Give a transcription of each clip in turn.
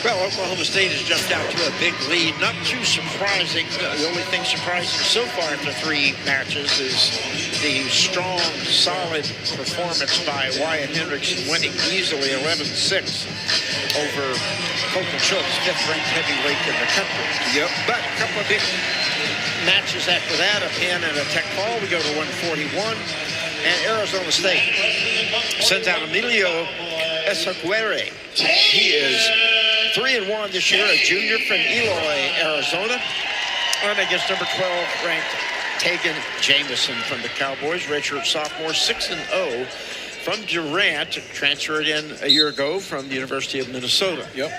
Well, Oklahoma State has jumped out to a big lead. Not too surprising. The only thing surprising so far after 3 matches is the strong, solid performance by Wyatt Hendrickson, winning easily 11-6 over Colton Schultz, 5th-ranked heavyweight in the country. Yep. But a couple of big matches after that, a Penn and a Tech Fall. We go to 141. And Arizona State sends out Emilio Ysaguirre. He is 3-1 this year, a junior from Eloy, Arizona. And against number 12-ranked Tagen Jamison from the Cowboys, redshirt sophomore, 6-0 from Durant, transferred in a year ago from the University of Minnesota. Yep.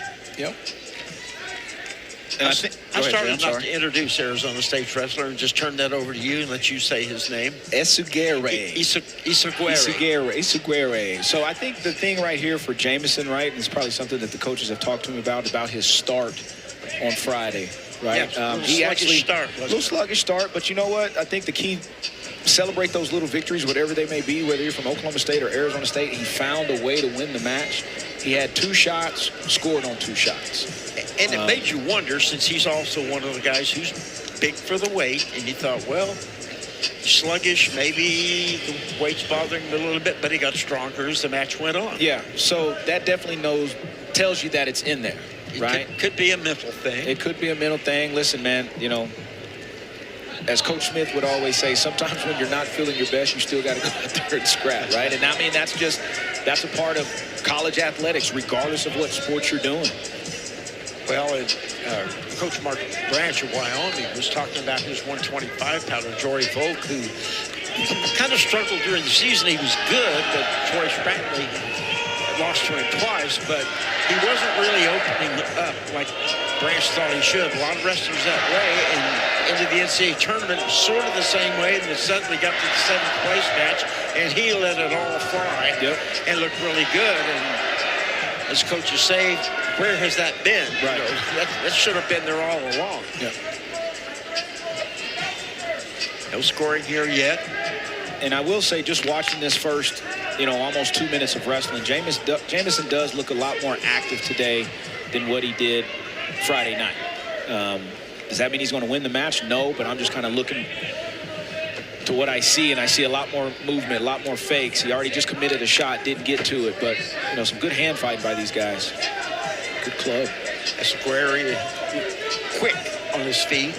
And I started not to introduce Arizona State's wrestler and just turn that over to you and let you say his name. Ysaguirre. Ysaguirre. So I think the thing right here for Jamison, right, and it's probably something that the coaches have talked to him about his start on Friday, right? Yeah, a little sluggish start, but you know what? I think the key, celebrate those little victories, whatever they may be, whether you're from Oklahoma State or Arizona State. He found a way to win the match. He had 2 shots, scored on 2 shots. And it made you wonder, since he's also one of the guys who's big for the weight, and you thought, well, sluggish, maybe the weight's bothering him a little bit, but he got stronger as the match went on. Yeah, so that definitely tells you that it's in there, right? It could be a mental thing. It could be a mental thing. Listen, man, you know, as Coach Smith would always say, sometimes when you're not feeling your best, you still got to go out there and scrap, right? And I mean, that's a part of college athletics, regardless of what sport you're doing. Well, Coach Mark Branch of Wyoming was talking about his 125-pounder, Jory Volk, who kind of struggled during the season. He was good, but Troy Spratley lost to him twice, but he wasn't really opening up like Branch thought he should. A lot of wrestlers that way, and into the NCAA tournament sort of the same way, and then suddenly got to the 7th place match, and he let it all fly and looked really good. And as coaches say, where has that been? Right. You know, that should have been there all along. Yeah. No scoring here yet. And I will say, just watching this first, almost 2 minutes of wrestling, Jamison does look a lot more active today than what he did Friday night. Does that mean he's going to win the match? No, but I'm just kind of looking to what I see, and I see a lot more movement, a lot more fakes. He already just committed a shot, didn't get to it, but, some good hand fighting by these guys. Good club. Ysaguirre quick on his feet.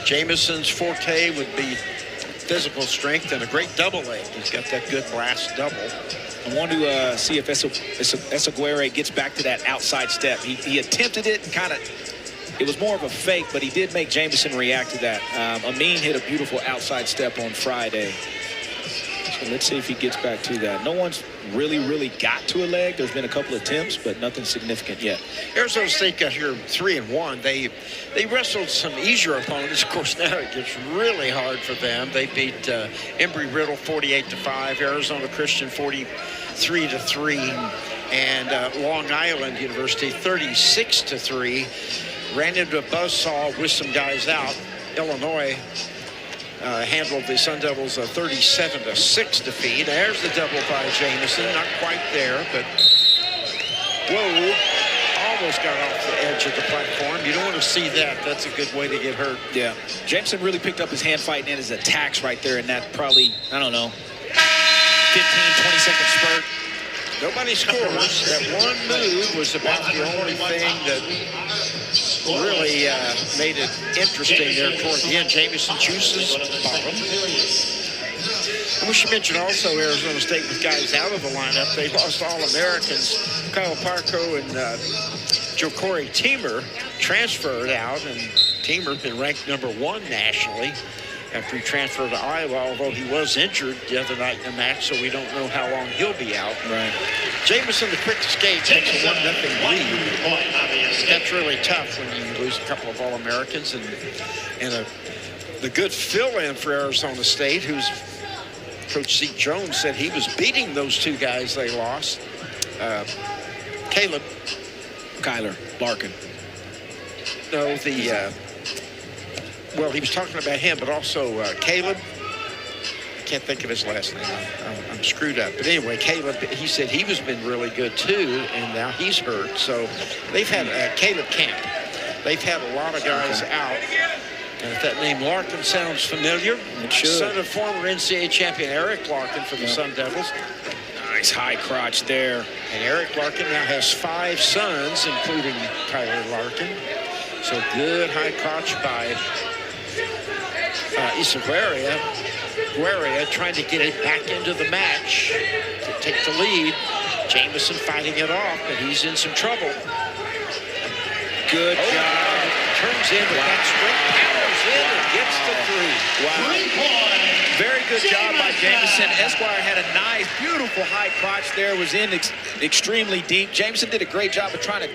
Jamison's forte would be physical strength and a great double leg. He's got that good blast double. I want to see if Ysaguirre gets back to that outside step. He attempted it, it was more of a fake, but he did make Jamison react to that. Amin hit a beautiful outside step on Friday. So let's see if he gets back to that. No one's really got to a leg. There's been a couple attempts, but nothing significant yet. Arizona State got here 3-1. They wrestled some easier opponents. Of course, now it gets really hard for them. They beat Embry-Riddle 48-5, Arizona Christian 43-3, and Long Island University 36-3. Ran into a buzzsaw with some guys out. Illinois handled the Sun Devils a 37-6 defeat. There's the double by Jamison. Not quite there, but whoa, almost got off the edge of the platform. You don't want to see that. That's a good way to get hurt. Yeah. Jamison really picked up his hand fighting and his attacks right there in that probably, 15, 20-second spurt. Nobody scores. That one move was about the only thing that really made it interesting there toward the end. Jamison chooses bottom. And we should mention also Arizona State with guys out of the lineup. They lost All-Americans. Kyle Parco and Joe Corey Teamer transferred out, and Teamer's been ranked #1 nationally after he transferred to Iowa, although he was injured the other night in the match, so we don't know how long he'll be out. Right. Jamison, the quick escape, takes a 1-0 lead. That's really tough when you lose a couple of All-Americans, and the good fill-in for Arizona State, who's Coach Zeke Jones said he was beating those 2 guys they lost. Kyler Larkin. No, well, he was talking about him, but also Caleb can't think of his last name. I'm screwed up. But anyway, Caleb, he said he was been really good too, and now he's hurt. So they've had Caleb Camp. They've had a lot of guys out. And if that name Larkin sounds familiar, it should. Son of former NCAA champion Eric Larkin for the Sun Devils. Nice high crotch there. And Eric Larkin now has 5 sons, including Kyler Larkin. So good high crotch by Ysaguirre. Guerra trying to get it back into the match to take the lead. Jamison fighting it off, but he's in some trouble. Good job. Turns in with that straight, powers in and gets the 3. Wow. Very good job by Jamison. Esquire had a nice, beautiful high crotch there. Was in extremely deep. Jamison did a great job of trying to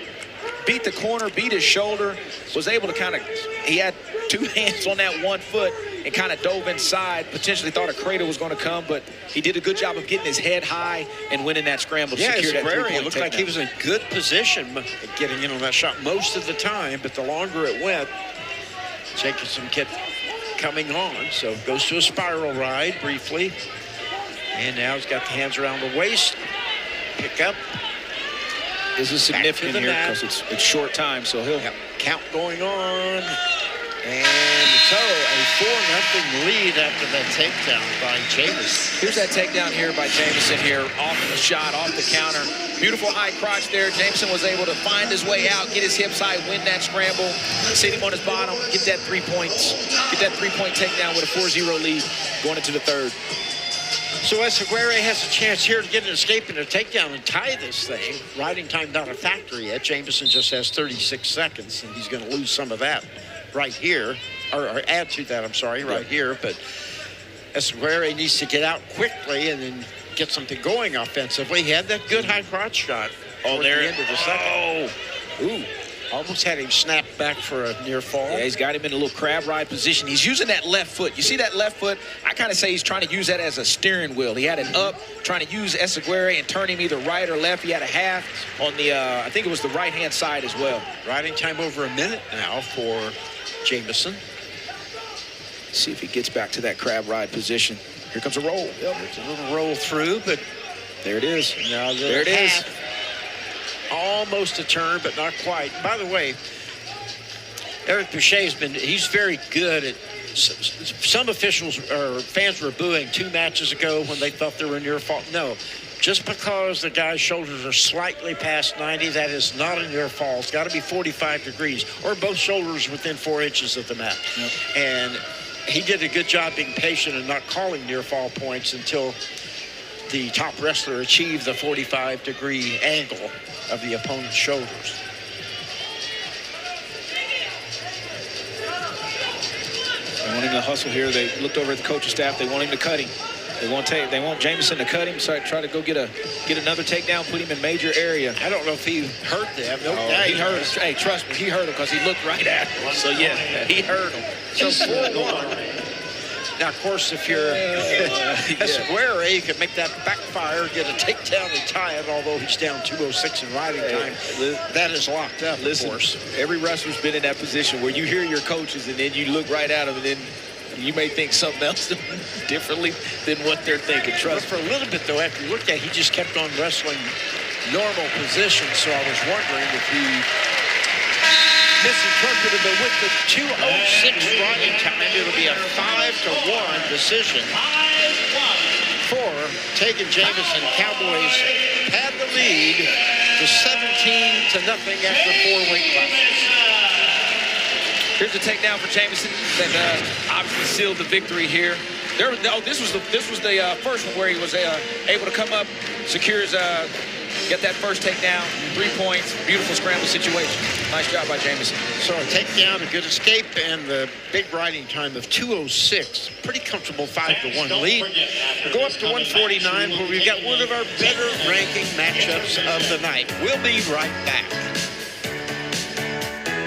beat the corner, beat his shoulder. Was able to kind of, he had 2 hands on that 1 foot and kind of dove inside. Potentially thought a crater was going to come, but he did a good job of getting his head high and winning that scramble to secure that 3-point. It looked like he was in good position getting in on that shot most of the time, but the longer it went, Jamison kept coming on. So goes to a spiral ride briefly. And now he's got the hands around the waist. Pick up. This is significant here because it's short time, so he'll count going on. And so a 4-0 lead after that takedown by Jamison. Here's that takedown here by Jamison here, off the shot, off the counter. Beautiful high crotch there. Jamison was able to find his way out, get his hips high, win that scramble, sit him on his bottom, get that 3 points, get that 3-point takedown with a 4-0 lead going into the 3rd. So Ysaguirre has a chance here to get an escape and a takedown and tie this thing. Riding time not a factor yet. Jamison just has 36 seconds, and he's going to lose some of that right here, or add to that, I'm sorry, right here. But Ysaguirre needs to get out quickly and then get something going offensively. He had that good high crotch shot at the end of the second. Ooh. Almost had him snap back for a near fall. Yeah, he's got him in a little crab ride position. He's using that left foot. You see that left foot? I kind of say he's trying to use that as a steering wheel. He had it up, trying to use Ysaguirre and turn him either right or left. He had a half on the, I think it was the right-hand side as well. Riding time over a minute now for Jamison. See if he gets back to that crab ride position. Here comes a roll. Yep, it's a little roll through, but there it is. Now there it is. Almost a turn, but not quite. By the way, Eric Boucher's he's very good at, some officials or fans were booing 2 matches ago when they thought they were near fall. No, just because the guy's shoulders are slightly past 90, that is not a near fall. It's got to be 45 degrees or both shoulders within 4 inches of the mat. Yep. And he did a good job being patient and not calling near fall points until the top wrestler achieved the 45-degree angle of the opponent's shoulders. They want him to hustle here. They looked over at the coaching staff. They want him to cut him. They want Jamison to cut him, so try to go get another takedown, put him in major area. I don't know if he hurt them. He hurt him. Hey, trust me, he hurt him because he looked right at him. So yeah, he hurt him. So 4-1. Now, of course, if you're Ysaguirre, you can make that backfire, get a takedown and tie it, although he's down 2:06 in riding time. That is locked up, of course. Every wrestler's been in that position where you hear your coaches and then you look right at them and then you may think something else differently than what they're thinking. But for a little bit, though, after you looked at it, he just kept on wrestling normal positions, so I was wondering if he misinterpreted, but with the 2:06 riding time, it'll be a 5-1 decision for Tagen Jamison. Cowboys had the lead to 17-0 after 4 weight classes. Here's the takedown for Jamison that obviously sealed the victory here. This was the first one where he was able to come up, secures get that first takedown, 3 points, beautiful scramble situation. Nice job by Jamison. So a takedown, a good escape, and the big riding time of 2:06. Pretty comfortable 5-1 lead. We'll go up to 149, where we've got one of our better ranking matchups of the night. We'll be right back.